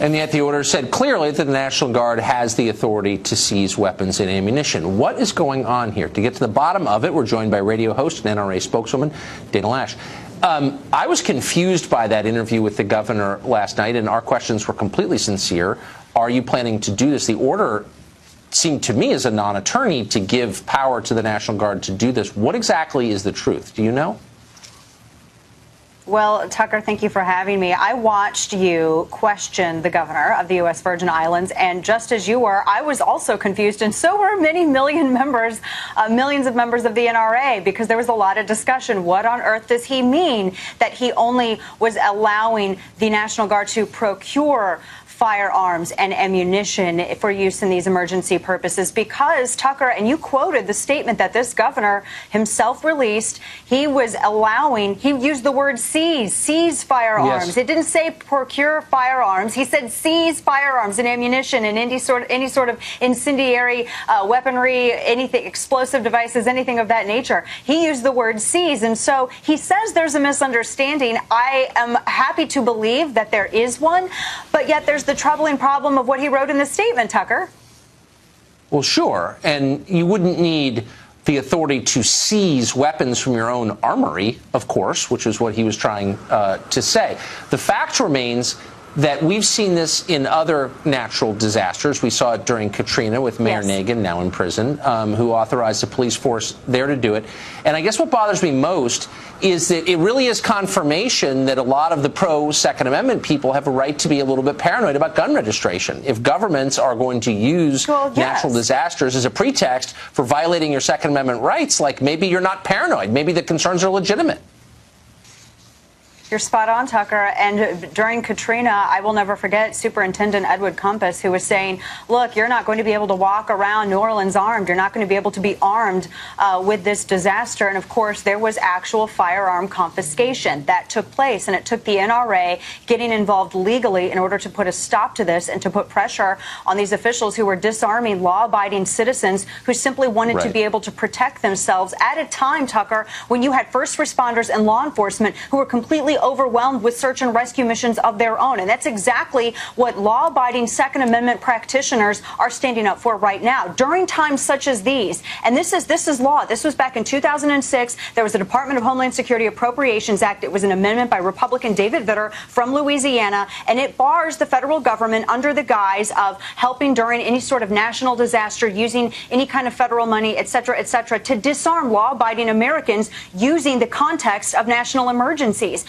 And yet the order said clearly that the National Guard has the authority to seize weapons and ammunition. What is going on here? To get to the bottom of it, we're joined by radio host and NRA spokeswoman Dana Loesch. I was confused by that interview with the governor last night, and our questions were completely sincere. Are you planning to do this? The order seemed to me as a non-attorney to give power to the National Guard to do this. What exactly is the truth? Do you know? Well, Tucker, thank you for having me. I watched you question the governor of the U.S. Virgin Islands, and just as you were, I was also confused, and so were many millions of members of the NRA, because there was a lot of discussion. What on earth does he mean that he only was allowing the National Guard to procure firearms and ammunition for use in these emergency purposes? Because, Tucker, and you quoted the statement that this governor himself released, he was allowing, he used the word seize firearms. Yes. It didn't say procure firearms. He said seize firearms and ammunition and any sort of incendiary weaponry, anything, explosive devices, anything of that nature. He used the word seize. And so he says there's a misunderstanding. I am happy to believe that there is one, but yet there's the troubling problem of what he wrote in the statement, Tucker. Well, sure. And you wouldn't need the authority to seize weapons from your own armory, of course, which is what he was trying to say. The fact remains that we've seen this in other natural disasters. We saw it during Katrina with Mayor Nagin, now in prison, who authorized the police force there to do it. And I guess what bothers me most is that it really is confirmation that a lot of the pro-Second Amendment people have a right to be a little bit paranoid about gun registration. If governments are going to use natural disasters as a pretext for violating your Second Amendment rights, like maybe you're not paranoid. Maybe the concerns are legitimate. You're spot on, Tucker. And during Katrina, I will never forget Superintendent Edward Compass, who was saying, look, you're not going to be able to walk around New Orleans armed. You're not going to be able to be armed with this disaster. And of course, there was actual firearm confiscation that took place. And it took the NRA getting involved legally in order to put a stop to this and to put pressure on these officials who were disarming law-abiding citizens who simply wanted to be able to protect themselves at a time, Tucker, when you had first responders and law enforcement who were completely overwhelmed with search and rescue missions of their own. And that's exactly what law-abiding Second Amendment practitioners are standing up for right now during times such as these. And this is law. This was back in 2006. There was a Department of Homeland Security Appropriations Act. It was an amendment by Republican David Vitter from Louisiana, and it bars the federal government under the guise of helping during any sort of national disaster, using any kind of federal money, et cetera, to disarm law-abiding Americans using the context of national emergencies.